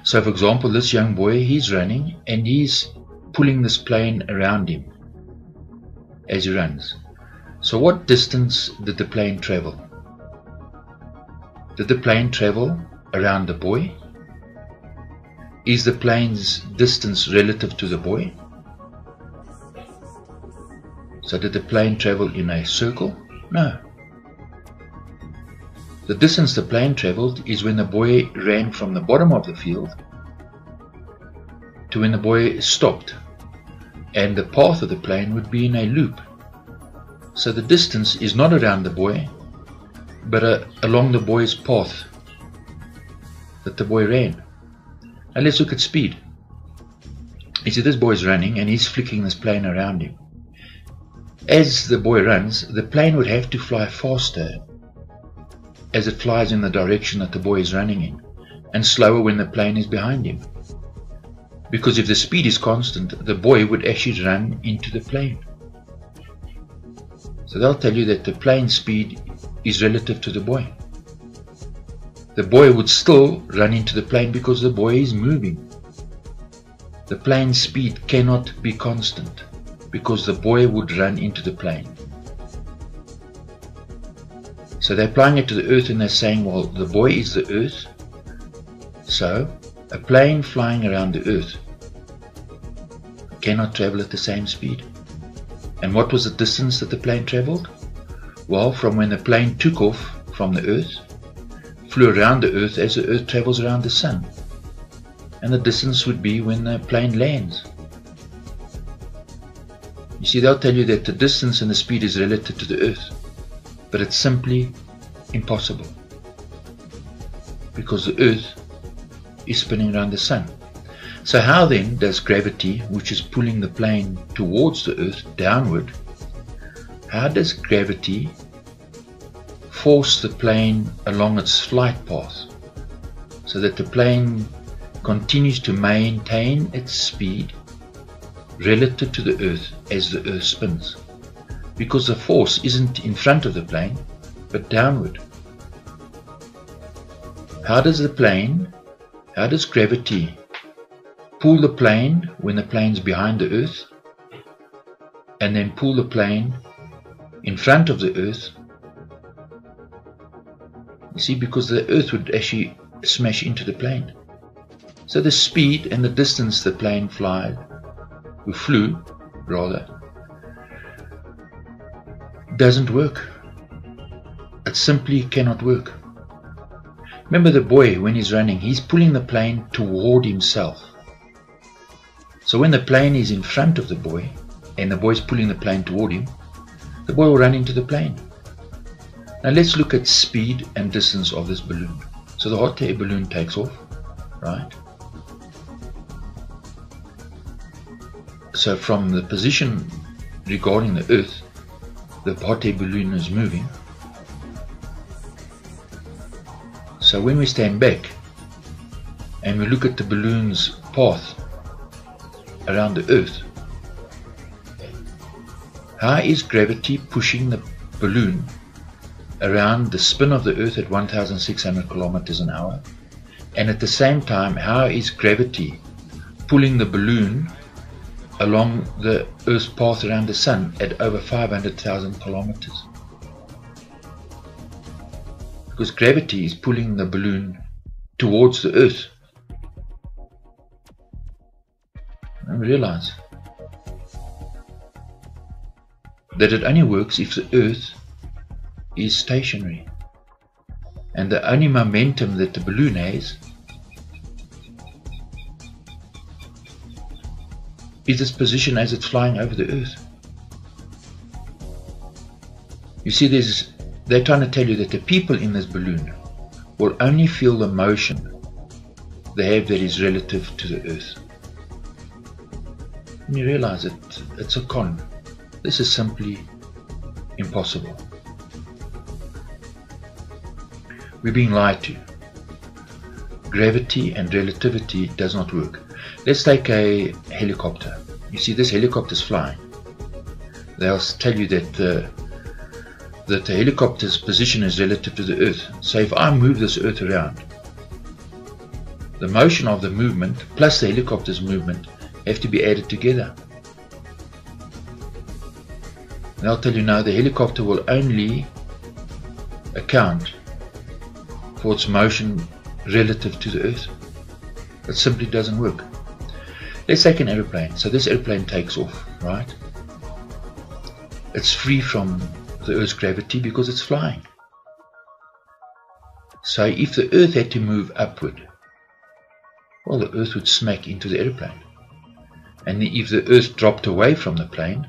So for example, this young boy, he's running and he's pulling this plane around him as he runs. So what distance did the plane travel? Did the plane travel around the boy? Is the plane's distance relative to the boy? So did the plane travel in a circle? No. The distance the plane traveled is when the boy ran from the bottom of the field to when the boy stopped, and the path of the plane would be in a loop. So the distance is not around the boy, but along the boy's path that the boy ran. Now let's look at speed. You see, this boy is running and he's flicking this plane around him. As the boy runs, the plane would have to fly faster as it flies in the direction that the boy is running in, and slower when the plane is behind him. Because if the speed is constant, the boy would actually run into the plane. So they'll tell you that the plane speed is relative to the boy. The boy would still run into the plane because the boy is moving. The plane speed cannot be constant because the boy would run into the plane. So they're applying it to the earth and they're saying, well, the boy is the earth, so a plane flying around the earth cannot travel at the same speed. And what was the distance that the plane traveled? Well, from when the plane took off from the earth, flew around the earth as the earth travels around the sun. And the distance would be when the plane lands. You see, they'll tell you that the distance and the speed is relative to the earth, but it's simply impossible because the earth is spinning around the sun. So how then does gravity, which is pulling the plane towards the earth downward, how does gravity force the plane along its flight path so that the plane continues to maintain its speed relative to the earth as the earth spins? Because the force isn't in front of the plane, but downward. How does gravity pull the plane when the plane's behind the earth, and then pull the plane in front of the earth? You see, because the earth would actually smash into the plane. So the speed and the distance the plane flew, doesn't work. It simply cannot work. Remember, the boy, when he's running, he's pulling the plane toward himself. So when the plane is in front of the boy and the boy is pulling the plane toward him, the boy will run into the plane. Now let's look at speed and distance of this balloon. So the hot air balloon takes off, right? So from the position regarding the earth, the hot air balloon is moving. So when we stand back and we look at the balloon's path around the earth, how is gravity pushing the balloon around the spin of the earth at 1,600 kilometers an hour? And at the same time, how is gravity pulling the balloon along the earth's path around the sun at over 500,000 kilometers? Because gravity is pulling the balloon towards the earth. And realize that it only works if the earth is stationary, and the only momentum that the balloon has is its position as it's flying over the earth. You see, they're trying to tell you that the people in this balloon will only feel the motion they have that is relative to the earth. And you realize that it's a con. This is simply impossible. We're being lied to. Gravity and relativity does not work. Let's take a helicopter. You see, this helicopter is flying. They'll tell you that the helicopter's position is relative to the earth. So if I move this earth around, the motion of the movement plus the helicopter's movement have to be added together. And I'll tell you now, the helicopter will only account for its motion relative to the Earth. It simply doesn't work. Let's take an aeroplane. So this aeroplane takes off, right? It's free from the Earth's gravity because it's flying. So if the Earth had to move upward, well, the Earth would smack into the aeroplane. And if the Earth dropped away from the plane,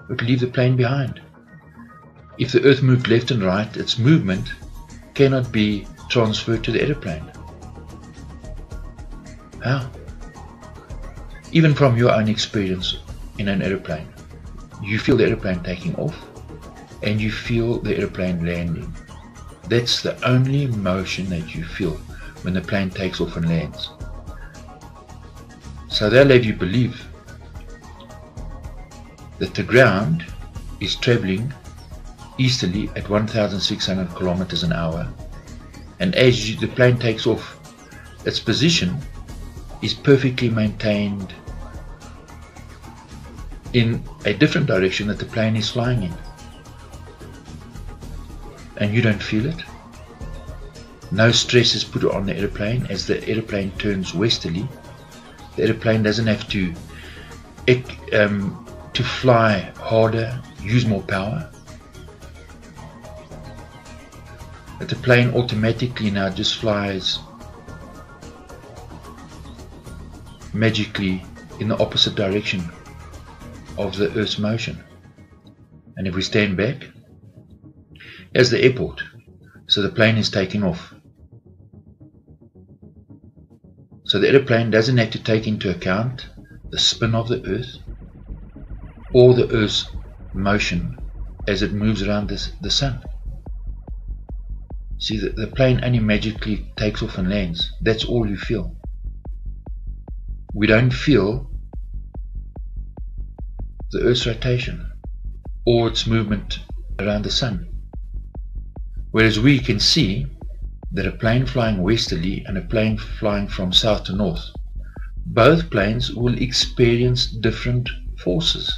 it would leave the plane behind. If the Earth moved left and right, its movement cannot be transferred to the aeroplane. How? Even from your own experience in an aeroplane, you feel the aeroplane taking off and you feel the aeroplane landing. That's the only motion that you feel when the plane takes off and lands. So they'll have you believe that the ground is traveling easterly at 1,600 kilometers an hour, and as the plane takes off, its position is perfectly maintained in a different direction that the plane is flying in. And you don't feel it. No stress is put on the aeroplane as the aeroplane turns westerly. The aeroplane doesn't have to fly harder, use more power. But the plane automatically now just flies magically in the opposite direction of the Earth's motion. And if we stand back, here's the airport. So the plane is taking off. So the airplane doesn't have to take into account the spin of the Earth or the Earth's motion as it moves around the sun. See, the plane only magically takes off and lands. That's all you feel. We don't feel the Earth's rotation or its movement around the sun. Whereas we can see that a plane flying westerly and a plane flying from south to north, both planes will experience different forces.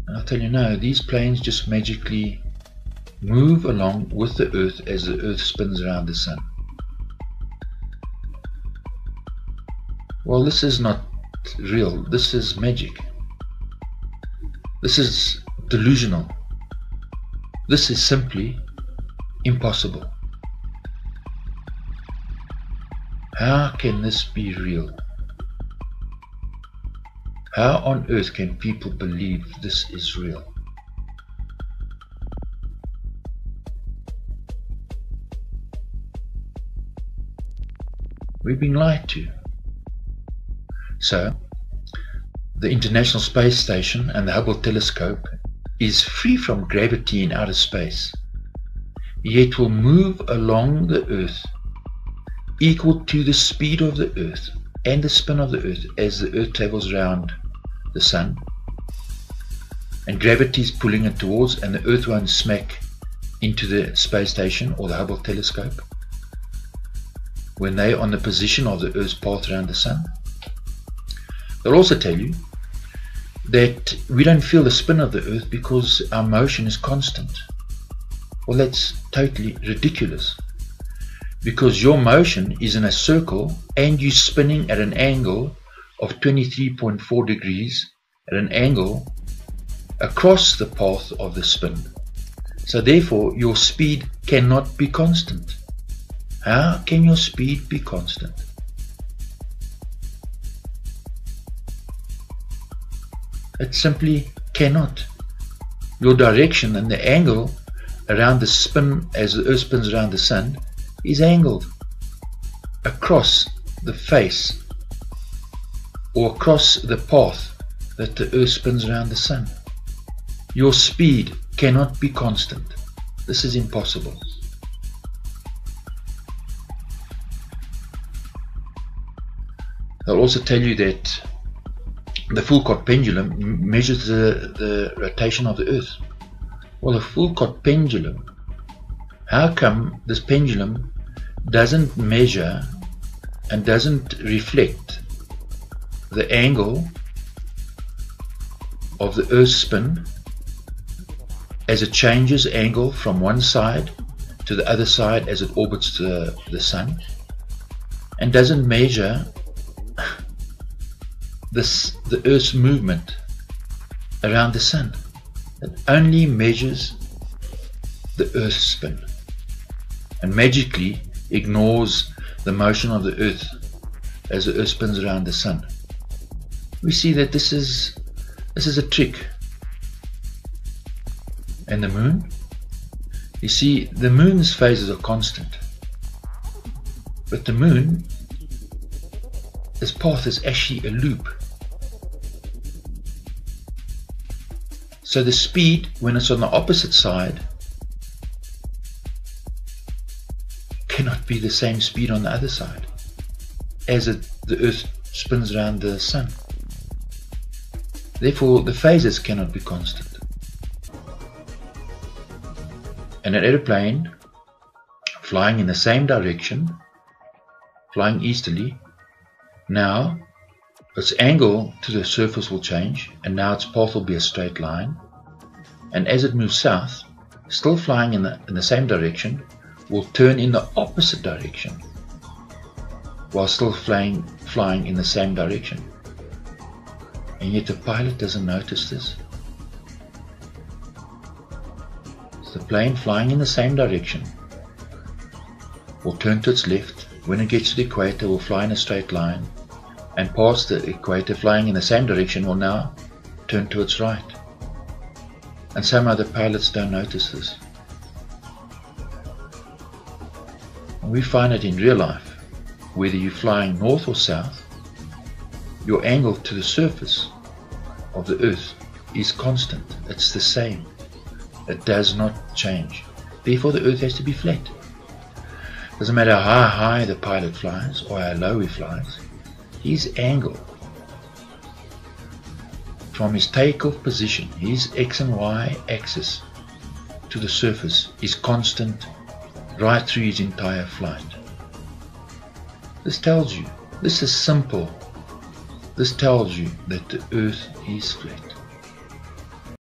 And I'll tell you now, these planes just magically move along with the Earth as the Earth spins around the sun. Well, this is not real. This is magic. This is delusional. This is simply impossible. How can this be real? How on earth can people believe this is real? We've been lied to. So, the International Space Station and the Hubble telescope is free from gravity in outer space, yet will move along the Earth equal to the speed of the Earth and the spin of the Earth as the Earth travels around the Sun, and gravity is pulling it towards, and the Earth won't smack into the space station or the Hubble telescope when they're on the position of the Earth's path around the Sun. They'll also tell you that we don't feel the spin of the Earth because our motion is constant. Well, that's totally ridiculous, because your motion is in a circle and you're spinning at an angle of 23.4 degrees, at an angle across the path of the spin. So therefore your speed cannot be constant. How can your speed be constant? It simply cannot. Your direction and the angle around the spin as the Earth spins around the Sun is angled across the face or across the path that the Earth spins around the Sun. Your speed cannot be constant. This is impossible. They'll also tell you that the Foucault pendulum measures the rotation of the Earth. Well, a Foucault pendulum How come this pendulum doesn't measure and doesn't reflect the angle of the Earth's spin as it changes angle from one side to the other side as it orbits the Sun, and doesn't measure the Earth's movement around the Sun? It only measures the Earth's spin and magically ignores the motion of the Earth as the Earth spins around the Sun. We see that this is a trick. And the Moon? You see, the Moon's phases are constant, but the Moon, its path is actually a loop. So the speed, when it's on the opposite side, cannot be the same speed on the other side as the Earth spins around the Sun. Therefore, the phases cannot be constant. And an aeroplane flying in the same direction, flying easterly, now its angle to the surface will change, and now its path will be a straight line. And as it moves south, still flying in the same direction, will turn in the opposite direction, while still flying in the same direction. And yet the pilot doesn't notice this. The plane flying in the same direction will turn to its left. When it gets to the equator, will fly in a straight line, and past the equator, flying in the same direction, will now turn to its right. And somehow the pilots don't notice this. And we find it in real life. Whether you're flying north or south, your angle to the surface of the Earth is constant. It's the same. It does not change. Therefore the Earth has to be flat. Doesn't matter how high the pilot flies or how low he flies, his angle from his takeoff position, his X and Y axis to the surface, is constant right through his entire flight. This tells you, this is simple, this tells you that the Earth is flat.